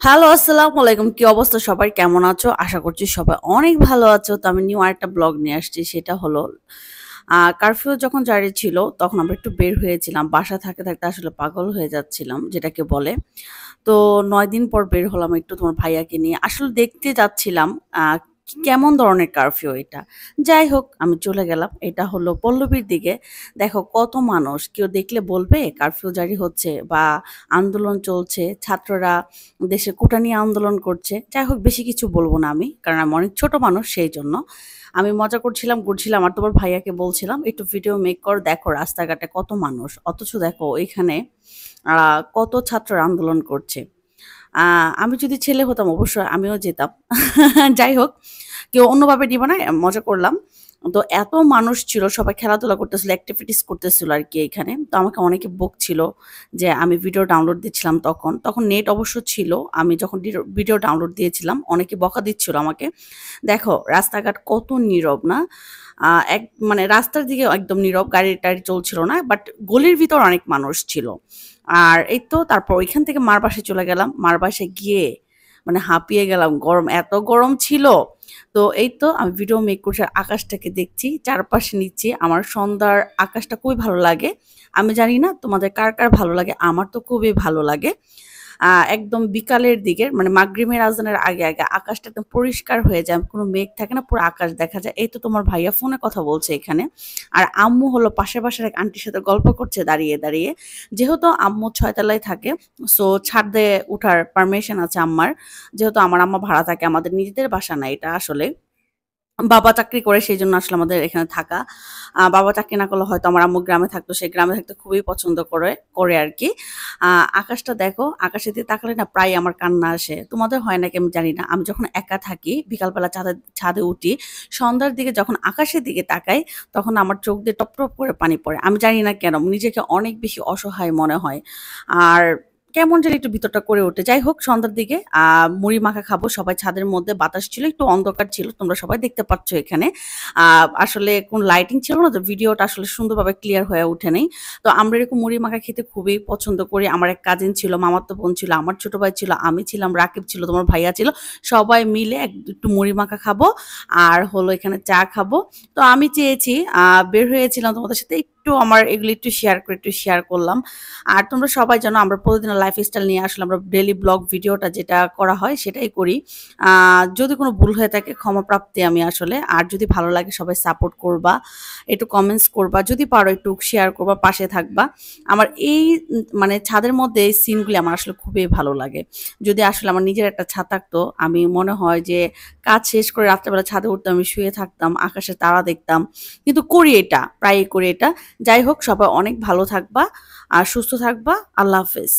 Hello, আসসালামু আলাইকুম। কি অবস্থা সবার? কেমন আছো? আশা করছি সবাই অনেক ভালো আছো। তো আমি নিউ আরেকটা ব্লগ নিয়ে আসছি। সেটা হলো কারফিউ যখন জারি ছিল, তখন আমরা একটু বের হয়েছিলাম। বাসায় থাকতে আসলে পাগল হয়ে যাচ্ছিলাম, যেটাকে বলে। তো ৯ দিন পর বের হলাম একটু তোমার ভাইয়াকে নিয়ে। আসলে দেখতে যাচ্ছিলাম আ কেমন ধরনের কারফিউ এটা। যাই হোক আমি চলে গেলাম। এটা হলো পল্লবীর দিকে। দেখো কত মানুষ। কেউ দেখলে বলবে কারফিউ জারি হচ্ছে বা আন্দোলন চলছে। ছাত্ররা দেশের কোটা নিয়ে আন্দোলন করছে। যাই হোক বেশি কিছু বলব না আমি। কারণ আমি অনেক ছোট মানুষ সেইজন্য। আমি মজা করছিলাম, ঘুরছিলাম আর তোমার ভাইয়াকে বলছিলাম, "একটু ভিডিও মেক কর। দেখো রাস্তাঘাটে কত মানুষ।" অথচ দেখো এখানে আ কত ছাত্ররা আন্দোলন করছে। আ আমি যদি ছেলে হতাম অবশ্যই আমিও যেতাম। যাই হোক, কেউ অন্যভাবে নিবে না, মজা করলাম। তো এত মানুষ ছিল, সবাই খেলাধুলা করতেছিল, এক্টিভিটিস করতেছিল আরকি এইখানে। তো আমাকে অনেকে বকছিল যে আমি ভিডিও ডাউনলোড দিচ্ছিলাম তখন। তখন নেট অবশ্য ছিল। আমি যখন ভিডিও ডাউনলোড দিয়েছিলাম, অনেকে বকা দিচ্ছিল আমাকে। দেখো রাস্তাঘাট কত নীরব না? আ এক মানে রাস্তার দিকে একদম নীরব, গাড়ি-টাড়ি চলছিল না। বাট গলির ভিতর অনেক মানুষ ছিল। আর এই তো তারপর ওইখান থেকে মার বাসায় চলে গেলাম। মার বাসায় গিয়ে মানে হাঁপিয়ে গেলাম। গরম, এত গরম ছিল। তো এই তো আমি ভিডিও মেক করছি আর আকাশটাকে দেখছি, চারপাশে নিচ্ছি। আমার সন্ধ্যার আকাশটা খুবই ভালো লাগে। আমি জানি না তোমাদের কার ভালো লাগে? আমার তো খুবই ভালো লাগে। একদম বিকালের দিকে মানে মাগরিবের আজানের আগে আকাশটা একদম পরিষ্কার হয়ে যায়। কোনো মেঘ থাকে না, পুরো আকাশ দেখা যায়। এই তো তোমার ভাইয়া ফোনে কথা বলছে এখানে। আর আম্মু হলো পাশের বাসার এক আন্টির সাথে গল্প করছে দাঁড়িয়ে। যেহেতু আম্মু ৬ তলায় থাকে, সো ছাদে উঠার পারমিশন আছে আম্মার। যেহেতু আমার আম্মা ভাড়া থাকে, আমাদের নিজেদের বাসা না এটা আসলে। বাবা চাকরি করে সেইজন্য আসলে আমাদের এখানে থাকা। বাবা চাকরি না করলে হয়তো আমার আম্মু গ্রামে থাকতো। সে গ্রামে থাকতে খুবই পছন্দ করে আরকি। আ আকাশটা দেখো, আকাশের দিকে তাকালে না প্রায় আমার কান্না আসে। তোমাদের হয় নাকি আমি জানি না। আমি যখন একা থাকি, বিকালবেলা ছাদে উঠি, সন্ধ্যার দিকে যখন আকাশের দিকে তাকাই, তখন আমার চোখ দিয়ে টপটপ করে পানি পড়ে। আমি জানি না কেন? নিজেকে অনেক বেশি অসহায় মনে হয়। আর কেমন জানি একটু ভিতরটা করে ওঠে। যাই হোক সন্ধ্যার দিকে মুড়ি মাখা খাবো। সবাই ছাদের মধ্যে, বাতাস ছিল, একটু অন্ধকার ছিল। তোমরা সবাই দেখতে পাচ্ছ এখানে। আ আসলে কোন লাইটিং ছিল না তো ভিডিওটা আসলে সুন্দরভাবে ক্লিয়ার হয়ে ওঠে নাই। তো আমরা এরকম মুড়ি মাখা খেতে খুবই পছন্দ করি। আমার এক কাজিন ছিল, মামাতো বোন ছিল, আমার ছোট ভাই ছিল, আমি ছিলাম, রাকিব ছিল, তোমার ভাইয়া ছিল। সবাই মিলে একটু মুড়ি মাখা খাবো। আর হলো এখানে চা খাবো। তো আমি চেয়েছি বের হয়েছিলাম তোমাদের সাথে একটু আমার এগুলো একটু শেয়ার করলাম। আর তোমরা সবাই জানো আমরা প্রতিদিনের লাইফস্টাইল নিয়ে আসলে আমরা ডেইলি ব্লগ ভিডিওটা যেটা করা হয় সেটাই করি। যদি কোনো ভুল হয়ে থাকে ক্ষমা প্রার্থী আমি আসলে। আর যদি ভালো লাগে সবাই সাপোর্ট করবা, একটু কমেন্টস করবা, যদি পারো একটু শেয়ার করবা, পাশে থাকবা। আমার এই মানে ছাদের মধ্যে এই সিনগুলি আমার আসলে খুবই ভালো লাগে। যদি আসলে আমার নিজের একটা ছাদ থাকতো, আমি মনে হয় যে কাজ শেষ করে রাত্রেবেলা ছাদে উঠতাম, আমি শুয়ে থাকতাম, আকাশের তারা দেখতাম। কিন্তু করি এটা, প্রায়ই করি এটা। যাই হোক সবাই অনেক ভালো থাকবা। আর সুস্থ থাকবা। আল্লাহ হাফেজ।